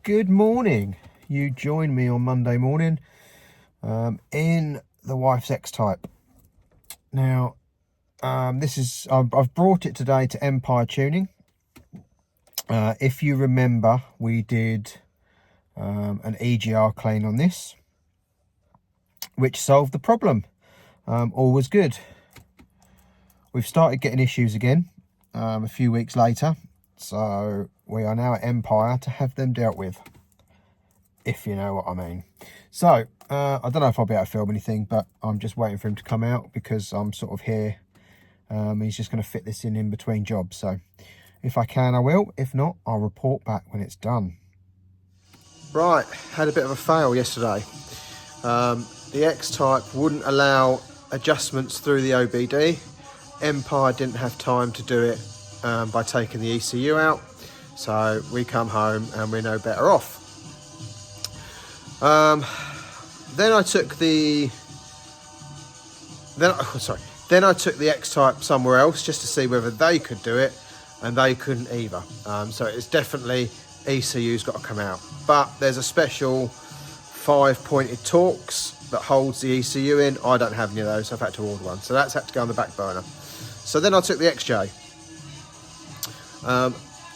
Good morning. You join me on Monday morning in the wife's X-Type. Now, I've brought it today to Empire Tuning. If you remember, we did an EGR clean on this, which solved the problem. All was good. We've started getting issues again a few weeks later. So we are now at Empire to have them dealt with, if you know what I mean. So I don't know if I'll be able to film anything, but I'm just waiting for him to come out because I'm sort of here. He's just going to fit this in between jobs. So if I can, I will. If not, I'll report back when it's done. Right, had a bit of a fail yesterday. The X-Type wouldn't allow adjustments through the OBD. Empire didn't have time to do it by taking the ECU out, so we come home and we're no better off. Then I took the X-Type somewhere else just to see whether they could do it, and they couldn't either. So it's definitely ECU's got to come out, but there's a special 5-pointed Torx that holds the ECU in. I don't have any of those, so I've had to order one, so that's had to go on the back burner. So then I took the XJ.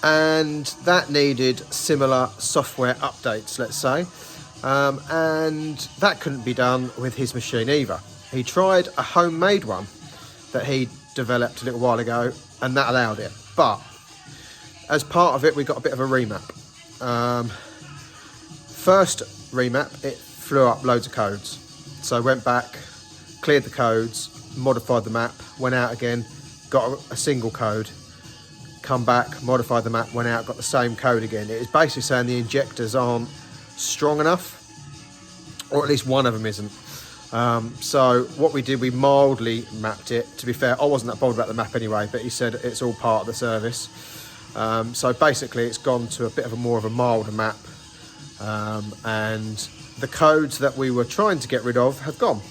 And that needed similar software updates, let's say, and that couldn't be done with his machine either. He tried a homemade one that he developed a little while ago, and that allowed it, but as part of it we got a bit of a remap. First remap, it flew up loads of codes, so I went back, cleared the codes, modified the map, went out again, got a single code, come back, modified the map, went out, got the same code again. It is basically saying the injectors aren't strong enough, or at least one of them isn't. So what we did, we mildly mapped it. To be fair, I wasn't that bothered about the map anyway, but he said it's all part of the service. So basically it's gone to a bit of a more of a milder map, and the codes that we were trying to get rid of have gone,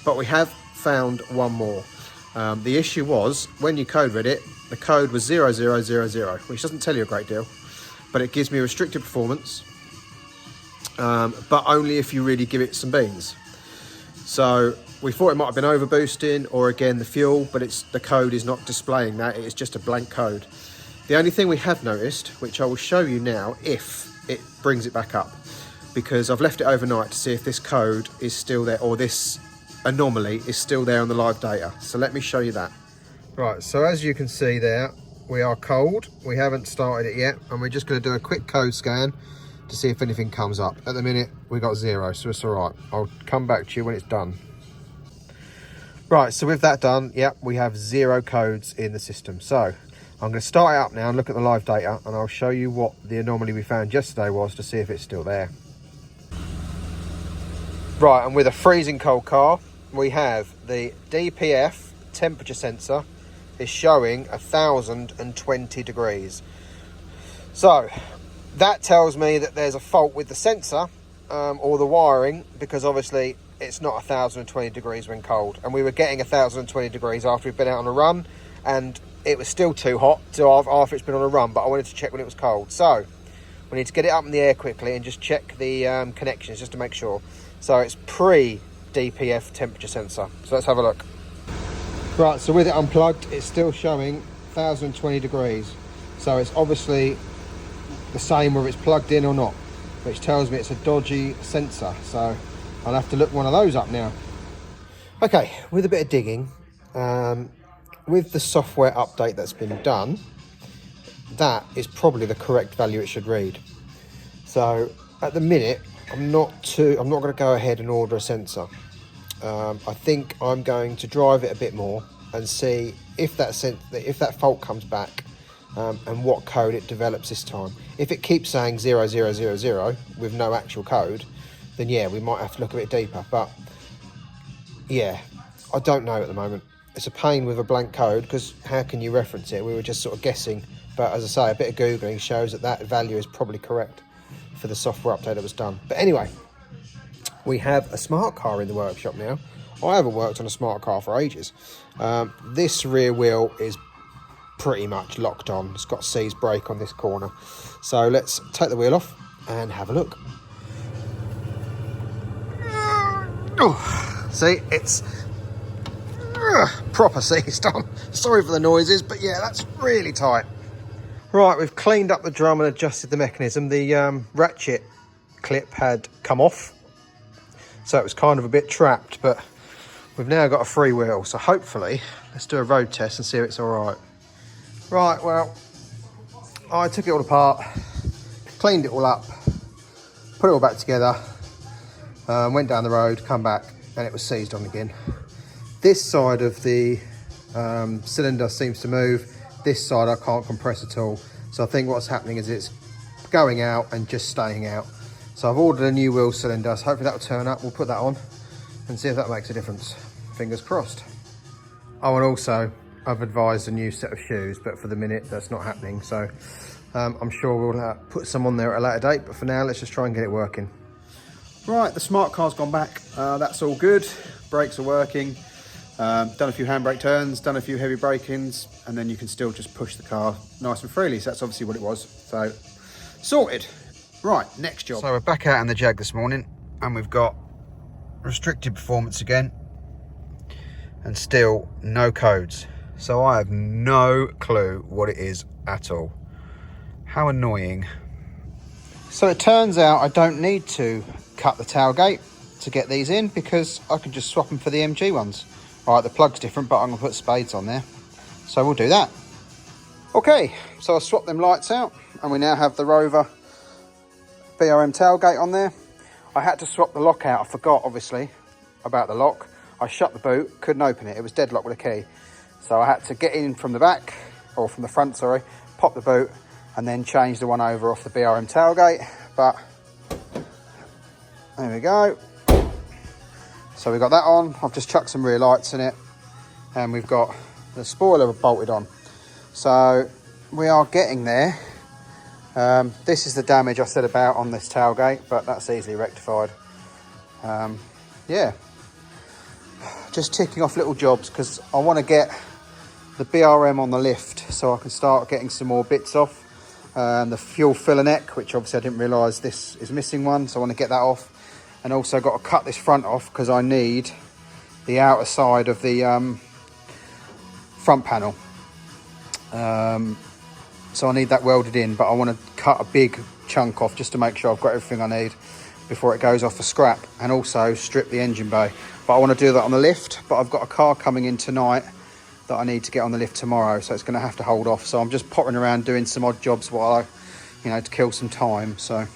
but we have found one more. The issue was, when you code read it, the code was 0000, which doesn't tell you a great deal, but it gives me restricted performance, but only if you really give it some beans. So we thought it might have been overboosting, or again the fuel, but the code is not displaying that. It is just a blank code. The only thing we have noticed, which I will show you now if it brings it back up, because I've left it overnight to see if this code is still there, or this anomaly is still there on the live data. So let me show you that. Right, so as you can see there, we are cold. We haven't started it yet, and we're just going to do a quick code scan to see if anything comes up. At the minute, we got 0, so it's all right. I'll come back to you when it's done. Right, so with that done, yep, we have 0 codes in the system. So I'm going to start it up now and look at the live data, and I'll show you what the anomaly we found yesterday was to see if it's still there. Right, and with a freezing cold car, we have the DPF temperature sensor is showing 1020 degrees. So that tells me that there's a fault with the sensor or the wiring, because obviously it's not 1020 degrees when cold, and we were getting 1020 degrees after we'd been out on a run, and it was still too hot after it's been on a run, but I wanted to check when it was cold. So we need to get it up in the air quickly and just check the connections just to make sure. So it's pre-DPF temperature sensor. So let's have a look. Right, so with it unplugged, it's still showing 1020 degrees. So it's obviously the same whether it's plugged in or not, which tells me it's a dodgy sensor. So I'll have to look one of those up now. Okay, with a bit of digging, with the software update that's been done, that is probably the correct value it should read. So at the minute, I'm not going to go ahead and order a sensor. I think I'm going to drive it a bit more and see if that fault comes back, and what code it develops this time. If it keeps saying 0000 with no actual code, then yeah, we might have to look a bit deeper. But yeah, I don't know at the moment. It's a pain with a blank code, because how can you reference it? We were just sort of guessing, but as I say, a bit of Googling shows that value is probably correct for the software update that was done. But anyway, we have a smart car in the workshop now. I haven't worked on a smart car for ages. This rear wheel is pretty much locked on. It's got C's brake on this corner. So let's take the wheel off and have a look. Oh, see, it's proper seized on. Sorry for the noises, but yeah, that's really tight. Right, we've cleaned up the drum and adjusted the mechanism. The ratchet clip had come off, so it was kind of a bit trapped, but we've now got a free wheel, so hopefully let's do a road test and see if it's all right. Right, well, I took it all apart, cleaned it all up, put it all back together, went down the road, come back, and it was seized on again. This side of the cylinder seems to move. This side I can't compress at all. So I think what's happening is it's going out and just staying out. So I've ordered a new wheel cylinder, so hopefully that will turn up. We'll put that on and see if that makes a difference. Fingers crossed. Oh, and also I've advised a new set of shoes, but for the minute that's not happening. So I'm sure we'll put some on there at a later date, but for now let's just try and get it working. Right, the smart car's gone back. That's all good. Brakes are working. Done a few handbrake turns, done a few heavy break-ins, and then you can still just push the car nice and freely. So that's obviously what it was. So sorted. Right, next job. So we're back out in the Jag this morning, and we've got restricted performance again, and still no codes. So I have no clue what it is at all. How annoying. So it turns out I don't need to cut the tailgate to get these in, because I can just swap them for the MG ones. Right, the plug's different, but I'm gonna put spades on there. So we'll do that. Okay, so I swapped them lights out, and we now have the Rover BRM tailgate on there. I had to swap the lock out. I forgot, obviously, about the lock. I shut the boot, couldn't open it. It was deadlocked with a key. So I had to get in from the back, or from the front, sorry, pop the boot, and then change the one over off the BRM tailgate. But there we go. So we've got that on. I've just chucked some rear lights in it, and we've got the spoiler bolted on. So we are getting there. This is the damage I said about on this tailgate, but that's easily rectified. Yeah, just ticking off little jobs, because I want to get the BRM on the lift so I can start getting some more bits off. The fuel filler neck, which obviously I didn't realise this is missing one, so I want to get that off. And also got to cut this front off, because I need the outer side of the front panel. So I need that welded in, but I want to cut a big chunk off just to make sure I've got everything I need before it goes off for scrap, and also strip the engine bay. But I want to do that on the lift, but I've got a car coming in tonight that I need to get on the lift tomorrow, so it's going to have to hold off. So I'm just pottering around doing some odd jobs while I, to kill some time. So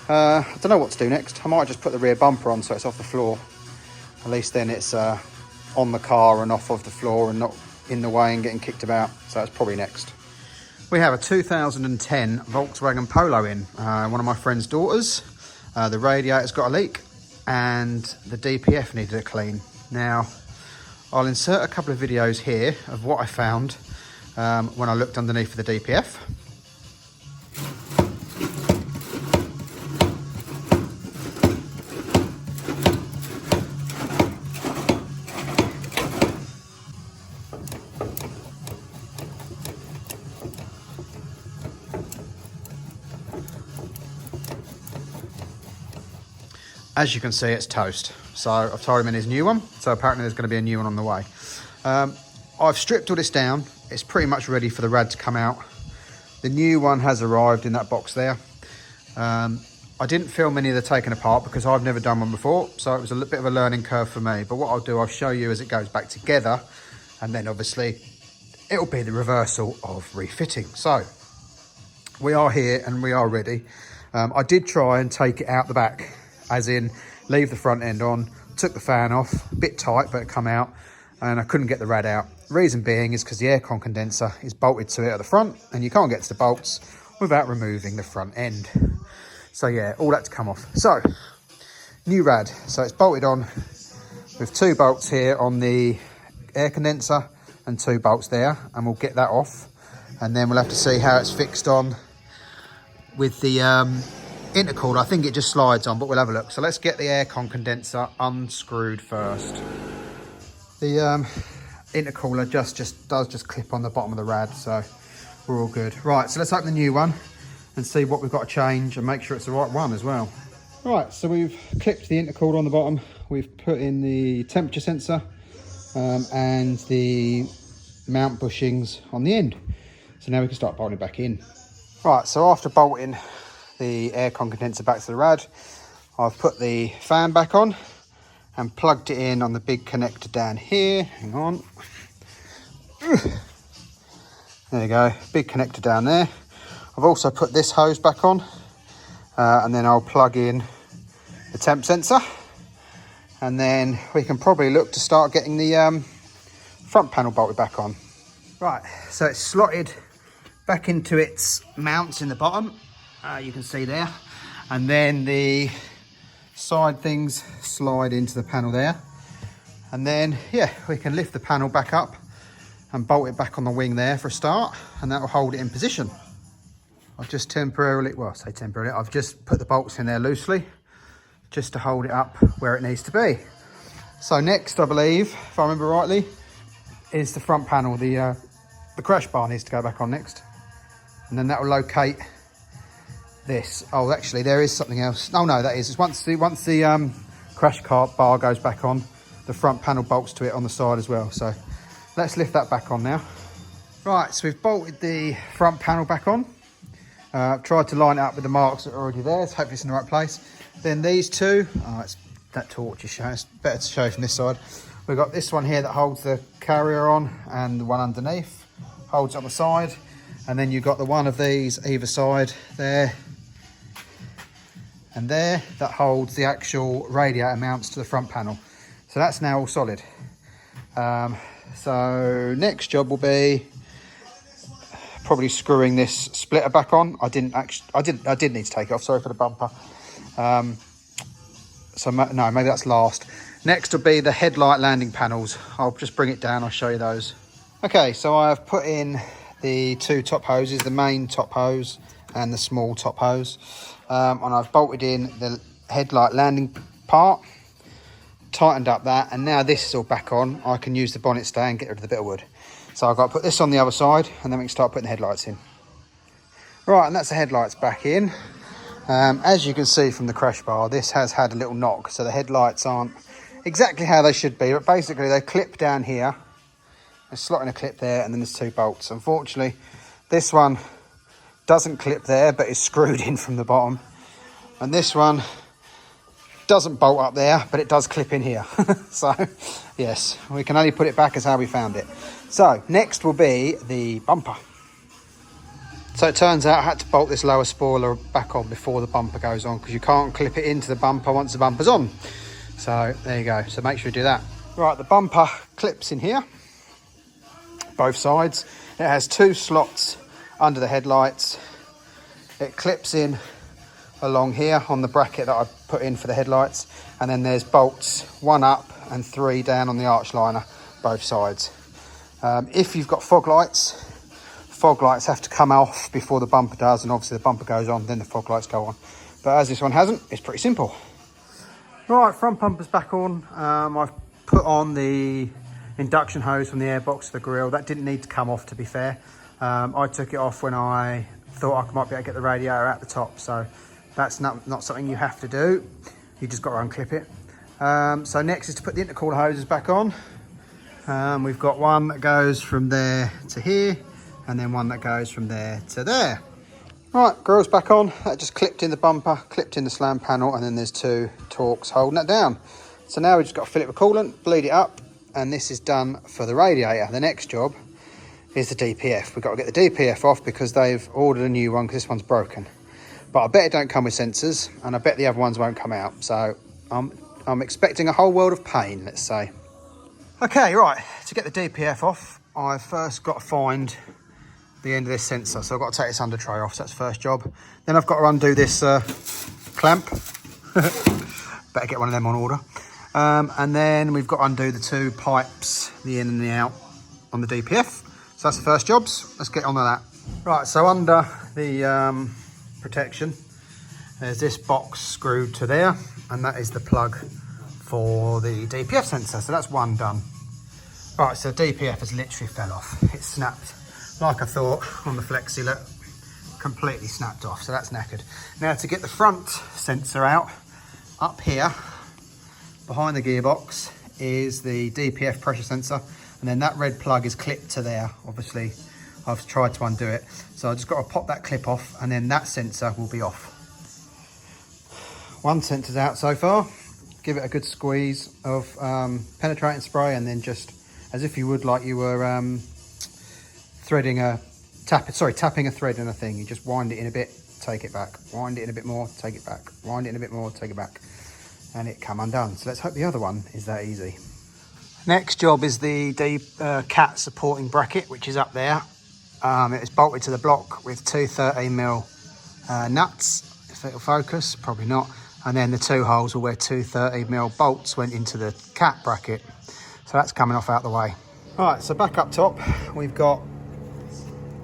I don't know what to do next. I might just put the rear bumper on so it's off the floor. At least then it's on the car and off of the floor and not in the way and getting kicked about. So that's probably next. We have a 2010 Volkswagen Polo in, one of my friend's daughters. The radiator's got a leak and the DPF needed a clean. Now, I'll insert a couple of videos here of what I found when I looked underneath for the DPF. As you can see, it's toast. So I've tied him in his new one. So apparently there's going to be a new one on the way. I've stripped all this down. It's pretty much ready for the rad to come out. The new one has arrived in that box there. I didn't film any of the taking apart because I've never done one before. So it was a bit of a learning curve for me. But what I'll do, I'll show you as it goes back together. And then obviously it'll be the reversal of refitting. So we are here and we are ready. I did try and take it out the back, as in leave the front end on, took the fan off, a bit tight, but it come out, and I couldn't get the rad out. Reason being is because the aircon condenser is bolted to it at the front, and you can't get to the bolts without removing the front end. So yeah, all that to come off. So, new rad. So it's bolted on with 2 bolts here on the air condenser and 2 bolts there, and we'll get that off. And then we'll have to see how it's fixed on with the intercooler. I think it just slides on, but we'll have a look. So let's get the aircon condenser unscrewed first. The intercooler does just clip on the bottom of the rad, so we're all good. Right, so let's open the new one and see what we've got to change and make sure it's the right one as well. Right, so we've clipped the intercooler on the bottom. We've put in the temperature sensor and the mount bushings on the end. So now we can start bolting it back in. Right, so after bolting the aircon condenser back to the rad, I've put the fan back on and plugged it in on the big connector down here. Hang on. There you go, big connector down there. I've also put this hose back on and then I'll plug in the temp sensor, and then we can probably look to start getting the front panel bolted back on. Right, so it's slotted back into its mounts in the bottom, you can see there, and then the side things slide into the panel there, and then yeah, we can lift the panel back up and bolt it back on the wing there for a start, and that will hold it in position. I've just temporarily, well I say temporarily, I've just put the bolts in there loosely just to hold it up where it needs to be. So next, I believe, if I remember rightly, is the front panel. The crash bar needs to go back on next, and then that will locate this. Oh, actually there is something else. Oh no, that is, it's once the crash cart bar goes back on, the front panel bolts to it on the side as well. So let's lift that back on now. Right, so we've bolted the front panel back on. Tried to line it up with the marks that are already there, so hopefully it's in the right place. Then these two, it's that torch is showing, it's better to show from this side. We've got this one here that holds the carrier on, and the one underneath holds it on the side. And then you've got the one of these either side there and there that holds the actual radiator mounts to the front panel. So that's now all solid. So next job will be probably screwing this splitter back on. I did need to take it off, sorry for the bumper. So no, maybe that's last. Next will be the headlight landing panels. I'll just bring it down, I'll show you those. Okay, so I've put in the two top hoses, the main top hose and the small top hose. And I've bolted in the headlight landing part, tightened up that, and now this is all back on. I can use the bonnet stay and get rid of the bit of wood. So I've got to put this on the other side, and then we can start putting the headlights in. Right, and that's the headlights back in. As you can see from the crash bar, this has had a little knock, so the headlights aren't exactly how they should be, but basically they clip down here, they slot in a clip there, and then there's two bolts. Unfortunately, this one doesn't clip there, but is screwed in from the bottom, and this one doesn't bolt up there, but it does clip in here. So yes, we can only put it back as how we found it. So next will be the bumper. So it turns out I had to bolt this lower spoiler back on before the bumper goes on, because you can't clip it into the bumper once the bumper's on. So there you go, so make sure you do that. Right, the bumper clips in here, both sides. It has two slots under the headlights. It clips in along here on the bracket that I put in for the headlights, and then there's bolts, one up and three down on the arch liner, both sides. If you've got fog lights have to come off before the bumper does, and obviously the bumper goes on, then the fog lights go on. But as this one hasn't, it's pretty simple. Right, front bumper's back on. I've put on the induction hose from the airbox to the grille. That didn't need to come off, to be fair. I took it off when I thought I might be able to get the radiator out the top, so that's not something you have to do. You just got to unclip it. So next is to put the intercooler hoses back on. We've got one that goes from there to here, and then one that goes from there to there. Right, grille's back on. That just clipped in the bumper, clipped in the slam panel, and then there's two Torx holding that down. So now we've just got to fill it with coolant, bleed it up, and this is done for the radiator. The next job is the DPF. We've got to get the DPF off because they've ordered a new one because this one's broken. But I bet it don't come with sensors, and I bet the other ones won't come out. So I'm expecting a whole world of pain, let's say. Okay, right, to get the DPF off, I've first got to find the end of this sensor. So I've got to take this under tray off, so that's the first job. Then I've got to undo this clamp. Better get one of them on order. And then we've got to undo the two pipes, the in and the out, on the DPF. So that's the first jobs. Let's get on to that. Right, so under the protection, there's this box screwed to there, and that is the plug for the DPF sensor. So that's one done. Right, so DPF has literally fell off. It snapped like I thought on the flexi. Look, completely snapped off, so that's knackered. Now to get the front sensor out, up here behind the gearbox is the DPF pressure sensor, and then that red plug is clipped to there. Obviously I've tried to undo it, so I just got to pop that clip off and then that sensor will be off. One sensor's out so far. Give it a good squeeze of penetrating spray, and then just as if you would like you were tapping a thread in a thing. You just wind it in a bit, take it back, wind it in a bit more, take it back, wind it in a bit more, take it back, and it come undone. So let's hope the other one is that easy. Next job is the cat supporting bracket, which is up there. It is bolted to the block with two 13mm nuts, if it'll focus, probably not. And then the two holes are where two 13mm bolts went into the cat bracket. So that's coming off out the way. All right, so back up top, we've got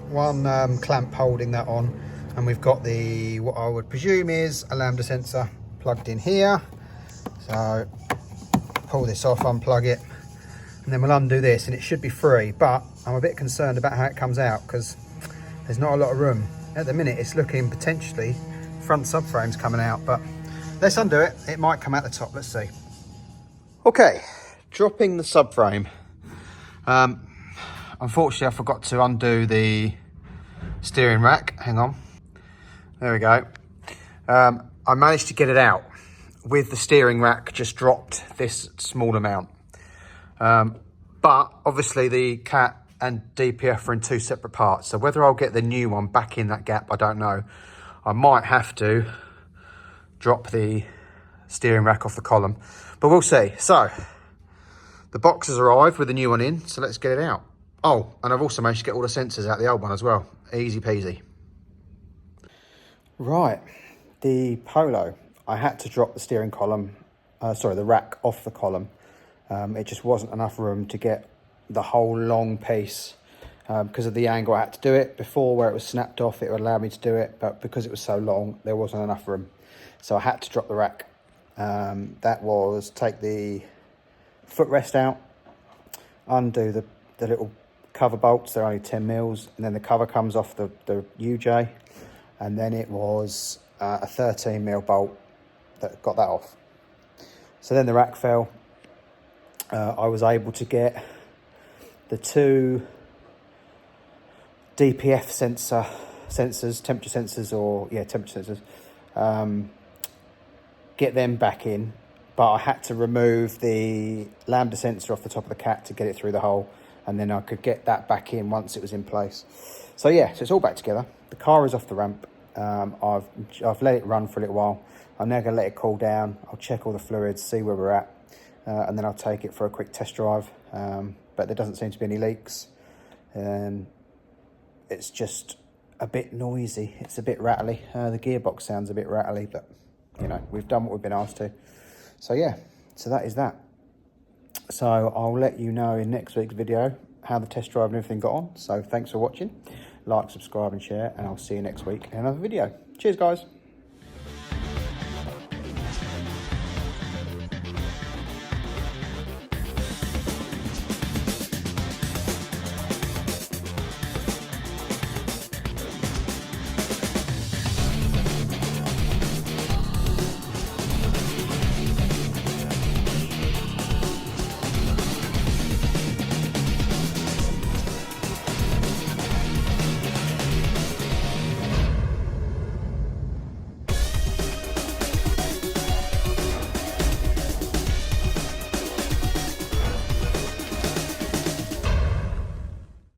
one clamp holding that on, and we've got the, what I would presume is a lambda sensor plugged in here. So pull this off, unplug it, and then we'll undo this and it should be free. But I'm a bit concerned about how it comes out because there's not a lot of room. At the minute it's looking potentially front subframe's coming out, but let's undo it. It might come out the top, let's see. Okay, dropping the subframe. Unfortunately I forgot to undo the steering rack. Hang on, there we go. I managed to get it out with the steering rack just dropped this small amount. But obviously the cat and DPF are in two separate parts, so whether I'll get the new one back in that gap, I don't know. I might have to drop the steering rack off the column, but we'll see. So the box has arrived with the new one in, so let's get it out. Oh, and I've also managed to get all the sensors out the old one as well. Easy peasy. Right, the Polo. I had to drop the steering column, the rack off the column. It just wasn't enough room to get the whole long piece. Because of the angle I had to do it. Before, where it was snapped off, it would allow me to do it, but because it was so long, there wasn't enough room. So I had to drop the rack. That was take the footrest out, undo the little cover bolts, they're only 10mm, and then the cover comes off the UJ, and then it was a 13mm bolt that got that off. So then the rack fell. I was able to get the two DPF sensors, temperature sensors, get them back in, but I had to remove the lambda sensor off the top of the cat to get it through the hole, and then I could get that back in once it was in place. So yeah, so it's all back together. The car is off the ramp. I've let it run for a little while. I'm now going to let it cool down. I'll check all the fluids, see where we're at, and then I'll take it for a quick test drive. But there doesn't seem to be any leaks. It's just a bit noisy. It's a bit rattly. The gearbox sounds a bit rattly, but you know, we've done what we've been asked to. So yeah, so that is that. So I'll let you know in next week's video how the test drive and everything got on. So thanks for watching. Like, subscribe and share, and I'll see you next week in another video. Cheers guys.